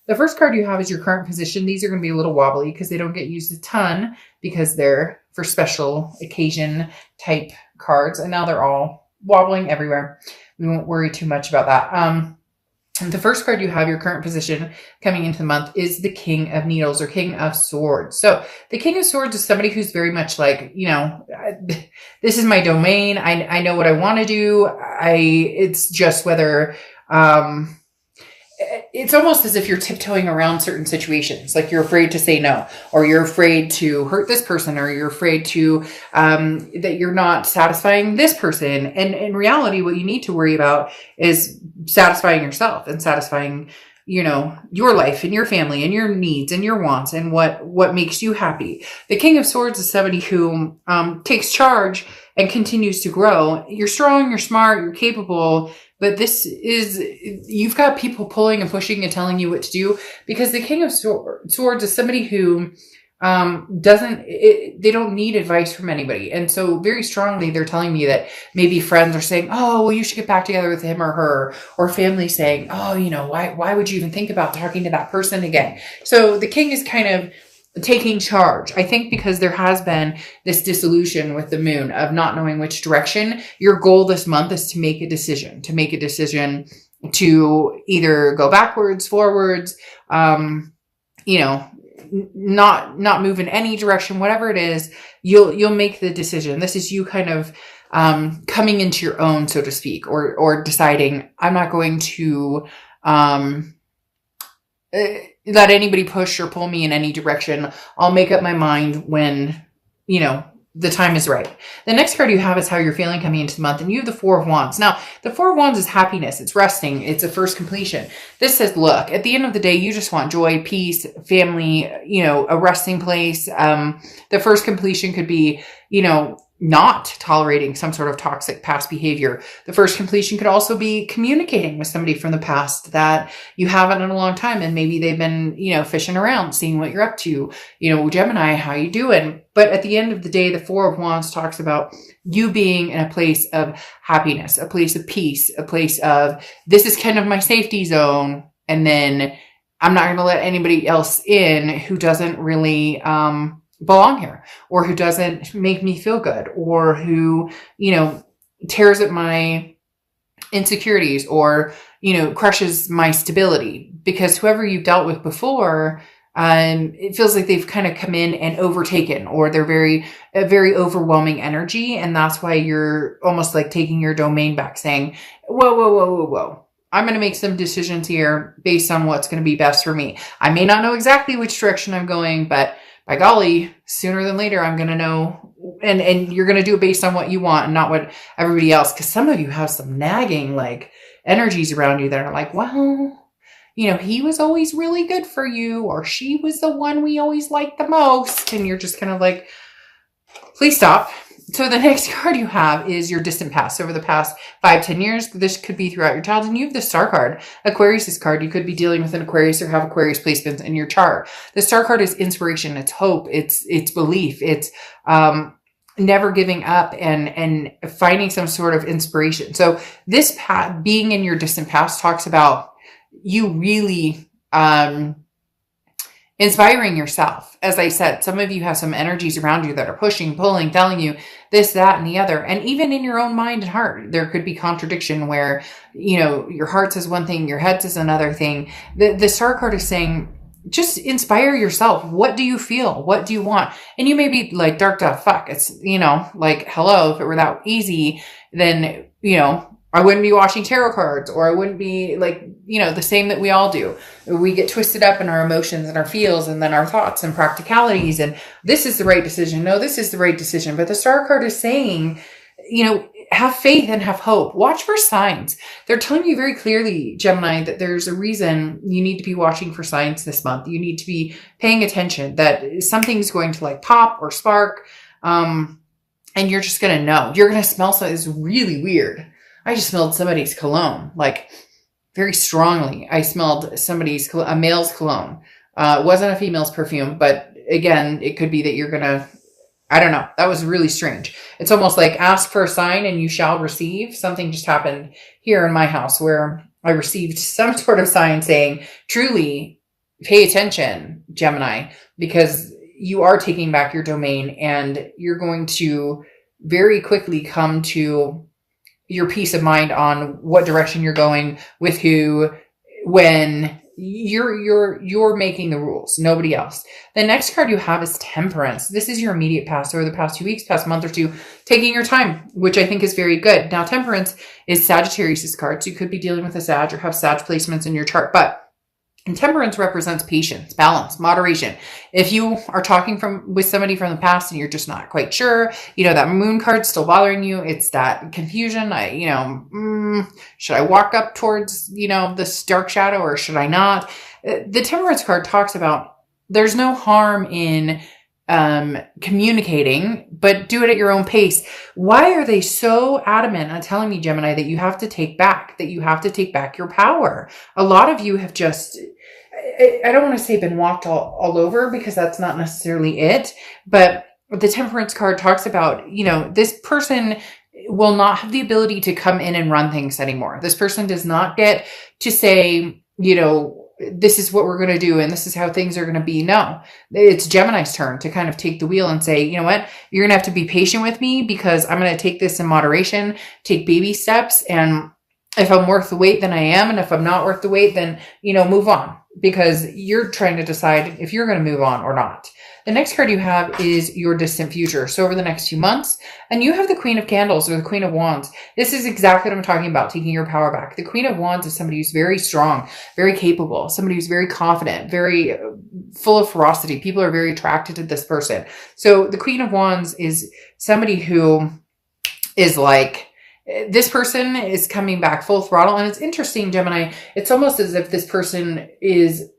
The first card you have is your current position. These are going to be a little wobbly because they don't get used a ton because they're for special occasion type cards. And now they're all wobbling everywhere. We won't worry too much about that. The first card you have, your current position coming into the month, is the King of Needles or King of Swords. So the King of Swords is somebody who's very much like, this is my domain. I know what I want to do. It's just whether, it's almost as if you're tiptoeing around certain situations. Like you're afraid to say no, or you're afraid to hurt this person, or you're afraid to, that you're not satisfying this person. And in reality, what you need to worry about is satisfying yourself and satisfying, your life and your family and your needs and your wants and what makes you happy. The King of Swords is somebody who, takes charge and continues to grow. You're strong, you're smart, you're capable. But you've got people pulling and pushing and telling you what to do, because the King of Swords is somebody who they don't need advice from anybody. And so very strongly, they're telling me that maybe friends are saying, oh, well, you should get back together with him or her, or family saying, oh, why would you even think about talking to that person again? So the King is kind of taking charge. I think because there has been this disillusion with the moon of not knowing which direction. Your goal this month is to make a decision to either go backwards, forwards, not move in any direction, whatever it is, you'll make the decision. This is you kind of, coming into your own, so to speak, or deciding I'm not going to, let anybody push or pull me in any direction. I'll make up my mind when, the time is right. The next card you have is how you're feeling coming into the month. And you have the Four of Wands. Now, the Four of Wands is happiness. It's resting. It's a first completion. This says, look, at the end of the day, you just want joy, peace, family, a resting place. The first completion could be, not tolerating some sort of toxic past behavior. The first completion could also be communicating with somebody from the past that you haven't in a long time. And maybe they've been, fishing around, seeing what you're up to, Gemini, how you doing? But at the end of the day, the Four of Wands talks about you being in a place of happiness, a place of peace, a place of, this is kind of my safety zone. And then I'm not going to let anybody else in who doesn't really, belong here, or who doesn't make me feel good, or who, tears at my insecurities, or, crushes my stability. Because whoever you've dealt with before, it feels like they've kind of come in and overtaken, or they're a very overwhelming energy. And that's why you're almost like taking your domain back, saying, whoa. I'm going to make some decisions here based on what's going to be best for me. I may not know exactly which direction I'm going, but by golly, sooner than later, I'm going to know, and you're going to do it based on what you want and not what everybody else. Because some of you have some nagging energies around you that are like, well, he was always really good for you, or she was the one we always liked the most. And you're just kind of like, please stop. So the next card you have is your distant past. Over the past 5-10 years, this could be throughout your childhood. And you have the Star card, Aquarius's card. You could be dealing with an Aquarius or have Aquarius placements in your chart. The Star card is inspiration. It's hope. It's belief. It's, never giving up and finding some sort of inspiration. So this being in your distant past talks about you really, inspiring yourself. As I said, some of you have some energies around you that are pushing, pulling, telling you this, that, and the other. And even in your own mind and heart, there could be contradiction where, your heart says one thing, your head says another thing. The Star card is saying, just inspire yourself. What do you feel? What do you want? And you may be like, dark to fuck. It's, hello, if it were that easy, then, I wouldn't be watching tarot cards, or I wouldn't be the same that we all do. We get twisted up in our emotions and our feels and then our thoughts and practicalities. And this is the right decision. No, this is the right decision. But the Star card is saying, have faith and have hope. Watch for signs. They're telling you very clearly, Gemini, that there's a reason you need to be watching for signs this month. You need to be paying attention that something's going to pop or spark. And you're just going to know. You're going to smell something. It's really weird. I just smelled somebody's cologne, very strongly. I smelled a male's cologne. It wasn't a female's perfume, but again, it could be that you're going to, I don't know. That was really strange. It's almost like ask for a sign and you shall receive. Something just happened here in my house where I received some sort of sign saying, truly, pay attention, Gemini, because you are taking back your domain and you're going to very quickly come to your peace of mind on what direction you're going, with who, when. You're making the rules, nobody else. The next card you have is Temperance. This is your immediate past, or the past 2 weeks, past month or two, taking your time, which I think is very good. Now, Temperance is Sagittarius's card, so you could be dealing with a Sag or have Sag placements in your chart, and Temperance represents patience, balance, moderation. If you are talking with somebody from the past and you're just not quite sure, that Moon card's still bothering you. It's that confusion. Should I walk up towards, this dark shadow, or should I not? The Temperance card talks about there's no harm in communicating, but do it at your own pace. Why are they so adamant on telling me, Gemini, that you have to take back your power? A lot of you have just, I don't want to say been walked all over, because that's not necessarily it, but the Temperance card talks about, this person will not have the ability to come in and run things anymore. This person does not get to say, this is what we're going to do and this is how things are going to be. No, it's Gemini's turn to kind of take the wheel and say, you know what, you're going to have to be patient with me, because I'm going to take this in moderation, take baby steps. And if I'm worth the wait, then I am. And if I'm not worth the wait, then, move on, because you're trying to decide if you're going to move on or not. The next card you have is your distant future. So over the next few months, and you have the Queen of Candles, or the Queen of Wands. This is exactly what I'm talking about, taking your power back. The Queen of Wands is somebody who's very strong, very capable, somebody who's very confident, very full of ferocity. People are very attracted to this person. So the Queen of Wands is somebody who is like, this person is coming back full throttle. And it's interesting, Gemini, it's almost as if this person is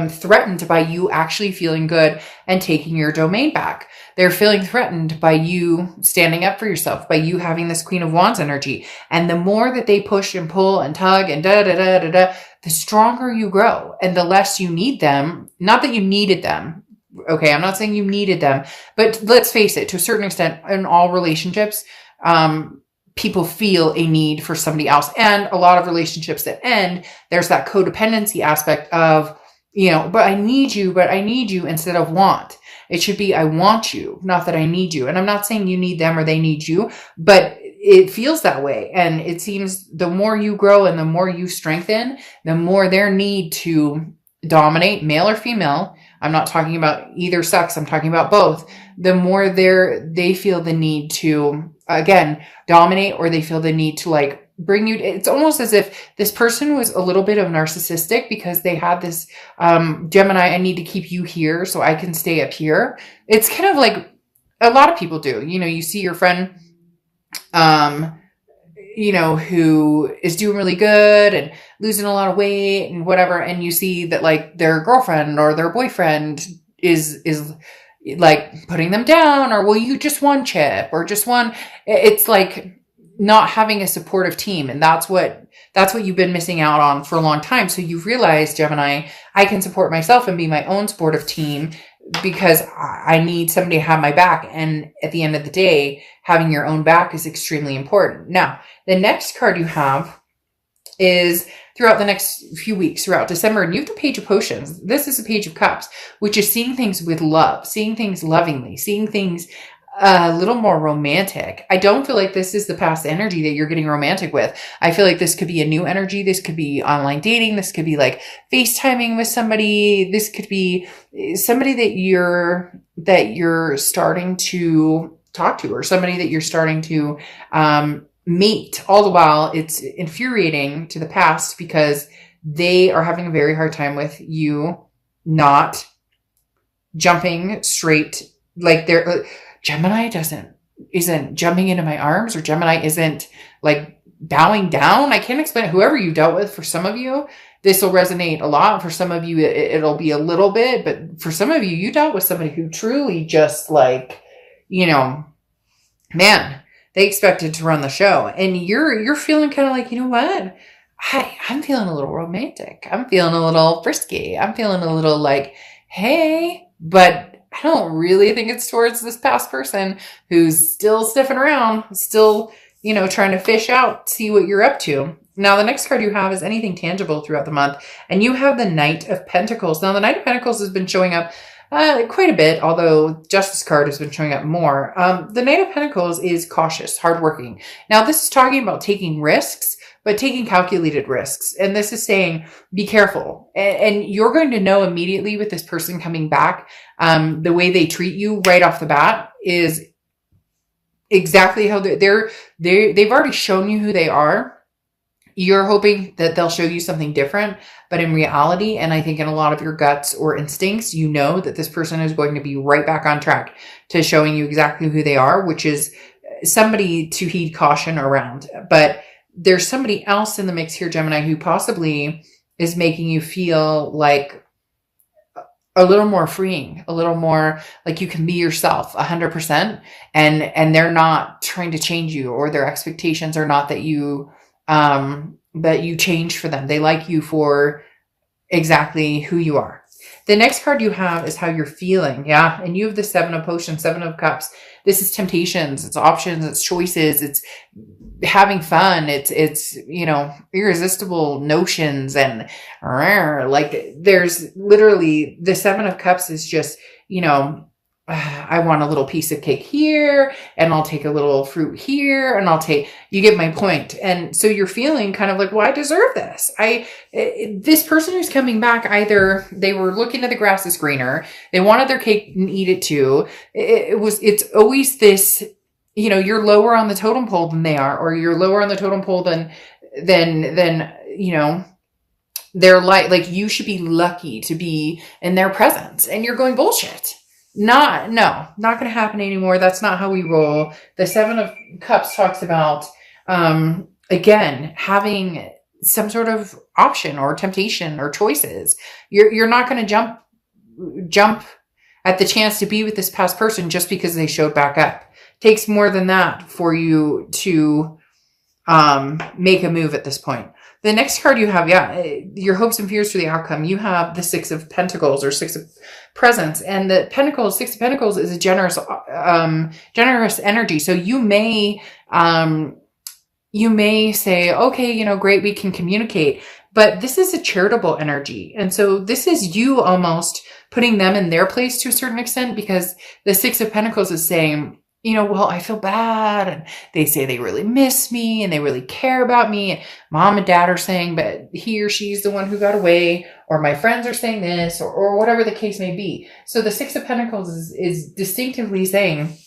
threatened by you actually feeling good and taking your domain back. They're feeling threatened by you standing up for yourself, by you having this Queen of Wands energy. And the more that they push and pull and tug and the stronger you grow, and the less you need them. Not that you needed them. Okay, I'm not saying you needed them, but let's face it, to a certain extent, in all relationships, people feel a need for somebody else. And a lot of relationships that end, there's that codependency aspect of, but I need you instead of want. It should be, I want you, not that I need you. And I'm not saying you need them or they need you, but it feels that way. And it seems the more you grow and the more you strengthen, the more their need to dominate, male or female. I'm not talking about either sex. I'm talking about both. The more they feel the need to, again, dominate, or they feel the need to bring you. It's almost as if this person was a little bit of narcissistic, because they had this, Gemini, I need to keep you here so I can stay up here. It's kind of like a lot of people do. You see your friend, who is doing really good and losing a lot of weight and whatever. And you see that their girlfriend or their boyfriend is like putting them down, or, well, you just one chip or just one. It's like not having a supportive team. And that's what you've been missing out on for a long time. So you've realized, Gemini, I can support myself and be my own supportive team, because I need somebody to have my back. And at the end of the day, having your own back is extremely important. Now, the next card you have is throughout the next few weeks, throughout December, and you have the Page of Potions. This is the Page of Cups, which is seeing things with love, seeing things lovingly, seeing things a little more romantic. I don't feel like this is the past energy that you're getting romantic with. I feel like this could be a new energy. This could be online dating. This could be like FaceTiming with somebody. This could be somebody that you're starting to talk to, or somebody that you're starting to meet. All the while, it's infuriating to the past, because they are having a very hard time with you not jumping straight. Gemini isn't jumping into my arms, or Gemini isn't bowing down. I can't explain it. Whoever you dealt with, for some of you, this will resonate a lot. For some of you, it'll be a little bit, but for some of you, you dealt with somebody who truly just man, they expected to run the show, and you're feeling kind of like, you know what? I'm feeling a little romantic. I'm feeling a little frisky. I'm feeling a little hey, but I don't really think it's towards this past person who's still sniffing around, still trying to fish out, see what you're up to. Now, the next card you have is anything tangible throughout the month. And you have the Knight of Pentacles. Now, the Knight of Pentacles has been showing up quite a bit, although Justice card has been showing up more. The Knight of Pentacles is cautious, hardworking. Now, this is talking about taking risks, but taking calculated risks. And this is saying, be careful. And you're going to know immediately with this person coming back, the way they treat you right off the bat is exactly how they've already shown you who they are. You're hoping that they'll show you something different, but in reality, and I think in a lot of your guts or instincts, you know that this person is going to be right back on track to showing you exactly who they are, which is somebody to heed caution around. But there's somebody else in the mix here, Gemini, who possibly is making you feel like a little more freeing, a little more like you can be yourself 100%. And they're not trying to change you, or their expectations are not that you change for them. They like you for exactly who you are. The next card you have is how you're feeling. Yeah. And you have the Seven of Potions, Seven of Cups. This is temptations. It's options. It's choices. It's having fun. It's, irresistible notions. And like there's literally the Seven of Cups is just, I want a little piece of cake here, and I'll take a little fruit here, and you get my point. And so you're feeling kind of like, well, I deserve this. This person who's coming back, either they were looking at the grass is greener, they wanted their cake and eat it too. It's always this, you're lower on the totem pole than they are, or you're lower on the totem pole than they're like you should be lucky to be in their presence, and you're going bullshit. Not going to happen anymore. That's not how we roll. The Seven of Cups talks about, again, having some sort of option or temptation or choices. You're not going to jump at the chance to be with this past person just because they showed back up. It takes more than that for you to, make a move at this point. The next card you have, your hopes and fears for the outcome. You have the Six of Pentacles, or Six of Presents, and the Six of Pentacles is a generous energy. So you may say, okay, great, we can communicate, but this is a charitable energy. And so this is you almost putting them in their place to a certain extent, because the Six of Pentacles is saying, well, I feel bad, and they say they really miss me and they really care about me. And mom and dad are saying, but he or she's the one who got away, or my friends are saying this, or whatever the case may be. So the Six of Pentacles is distinctively saying,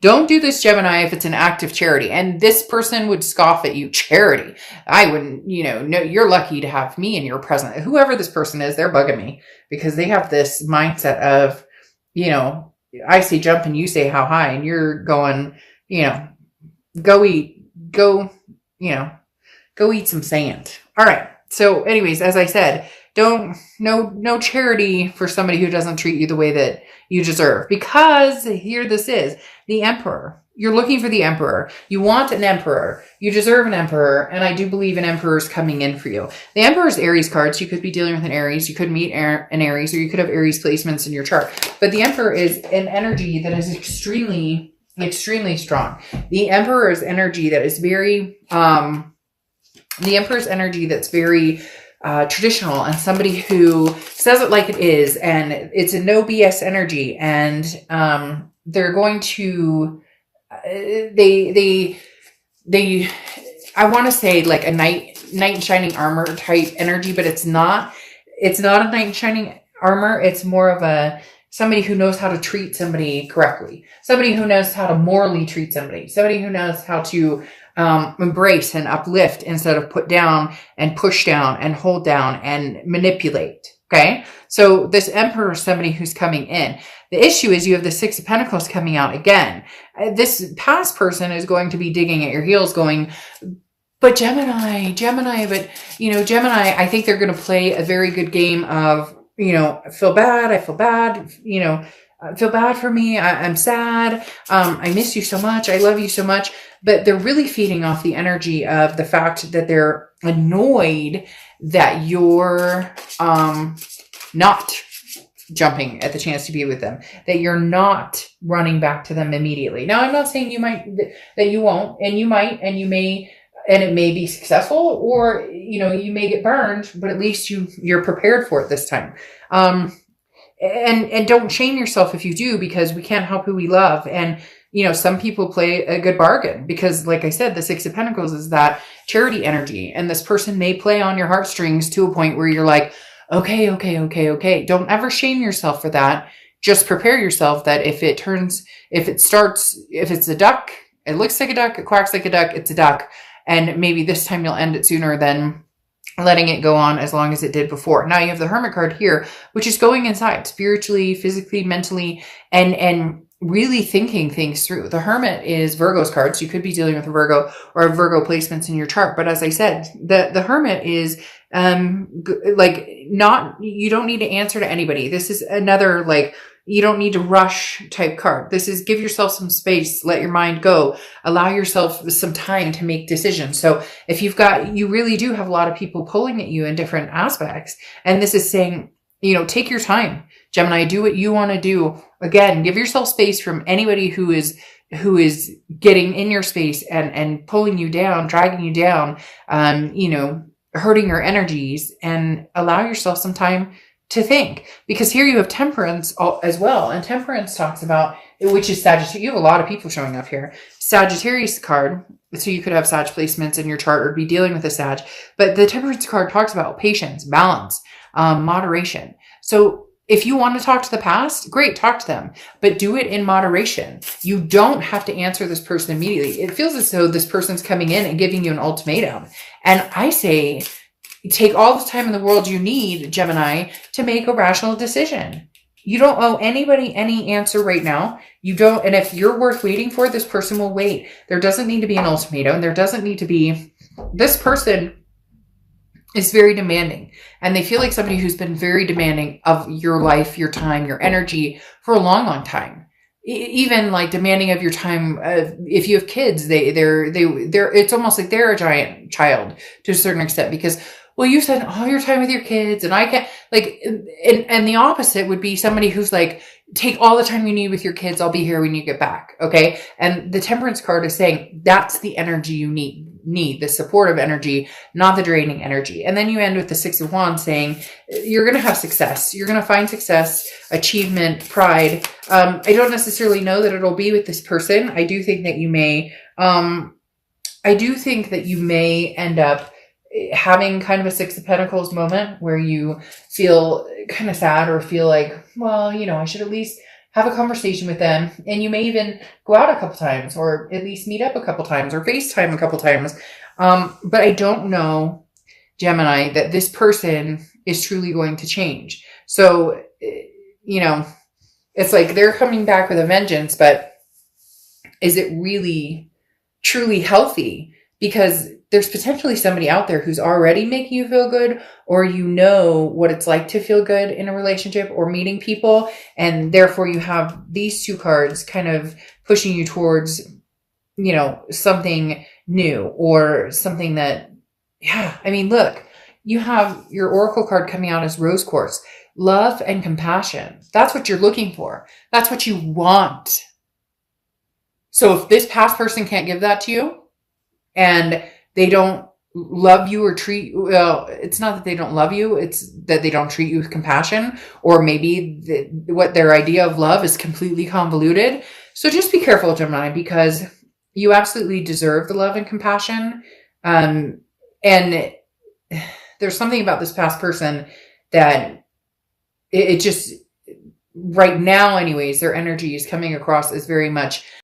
don't do this, Gemini, if it's an act of charity. And this person would scoff at you. Charity. I wouldn't, no, you're lucky to have me in your presence. Whoever this person is, they're bugging me, because they have this mindset of, I say jump and you say how high, and you're going, go eat some sand. All right. So anyways, as I said, no charity for somebody who doesn't treat you the way that you deserve, because here this is the Emperor. You're looking for the Emperor. You want an Emperor. You deserve an Emperor. And I do believe an Emperor is coming in for you. The Emperor is Aries cards. You could be dealing with an Aries. You could meet an Aries, or you could have Aries placements in your chart. But the Emperor is an energy that is extremely, extremely strong. The Emperor is energy that is very, traditional, and somebody who says it like it is. And it's a no BS energy. And they're going to... I want to say like a knight in shining armor type energy, but it's not a knight in shining armor. It's more of somebody who knows how to treat somebody correctly, somebody who knows how to morally treat somebody who knows how to embrace and uplift instead of put down and push down and hold down and manipulate. Okay. So this Emperor is somebody who's coming in. The issue is you have the Six of Pentacles coming out again. This past person is going to be digging at your heels going, but Gemini, but Gemini, I think they're going to play a very good game of, I feel bad, feel bad for me. I'm sad. I miss you so much. I love you so much. But they're really feeding off the energy of the fact that they're annoyed that you're not jumping at the chance to be with them, that you're not running back to them immediately. Now, I'm not saying that you won't, and you might, and you may, and it may be successful, or, you may get burned, but at least you're prepared for it this time. And don't shame yourself if you do, because we can't help who we love. And, some people play a good bargain because, like I said, the Six of Pentacles is that charity energy. And this person may play on your heartstrings to a point where you're like, okay. Don't ever shame yourself for that. Just prepare yourself that if it's a duck, it looks like a duck, it quacks like a duck, it's a duck. And maybe this time you'll end it sooner than letting it go on as long as it did before. Now you have the Hermit card here, which is going inside spiritually, physically, mentally, and really thinking things through. The Hermit is Virgo's card, so you could be dealing with a Virgo or Virgo placements in your chart. But as I said, the Hermit is you don't need to answer to anybody. This is another you don't need to rush type card. This is give yourself some space, let your mind go, allow yourself some time to make decisions. So if you really do have a lot of people pulling at you in different aspects. And this is saying, take your time, Gemini, do what you want to do. Again, give yourself space from anybody who is getting in your space and pulling you down, dragging you down, hurting your energies, and allow yourself some time to think. Because here you have Temperance as well. And Temperance talks about, which is Sagittarius. You have a lot of people showing up here. Sagittarius card. So you could have Sag placements in your chart or be dealing with a Sag. But the Temperance card talks about patience, balance, moderation. So if you want to talk to the past, great, talk to them, but do it in moderation. You don't have to answer this person immediately. It feels as though this person's coming in and giving you an ultimatum. And I say, take all the time in the world you need, Gemini, to make a rational decision. You don't owe anybody any answer right now. You don't. And if you're worth waiting for, this person will wait. There doesn't need to be an ultimatum. There doesn't need to be, this person is very demanding, and they feel like somebody who's been very demanding of your life, your time, your energy for a long, long time. Even demanding of your time. If you have kids, they're it's almost like they're a giant child to a certain extent, because, well, you spend all your time with your kids and I can't, and the opposite would be somebody who's like, take all the time you need with your kids. I'll be here when you get back. Okay. And the Temperance card is saying that's the energy you need the supportive energy, not the draining energy. And then you end with the Six of Wands saying you're going to have success. You're going to find success, achievement, pride. I don't necessarily know that it'll be with this person. I do think that you may end up having kind of a Six of Pentacles moment where you feel kind of sad or feel like, well, I should at least have a conversation with them. And you may even go out a couple times, or at least meet up a couple times, or FaceTime a couple times. But I don't know, Gemini, that this person is truly going to change. So, it's like they're coming back with a vengeance, but is it really truly healthy? Because there's potentially somebody out there who's already making you feel good, or what it's like to feel good in a relationship or meeting people. And therefore you have these two cards kind of pushing you towards, something new, or something that, look, you have your Oracle card coming out as Rose Quartz, love and compassion. That's what you're looking for. That's what you want. So if this past person can't give that to you, and they don't love you or it's not that they don't love you, it's that they don't treat you with compassion, or maybe what their idea of love is completely convoluted. So just be careful, Gemini, because you absolutely deserve the love and compassion. And there's something about this past person that it just, right now anyways, their energy is coming across as very much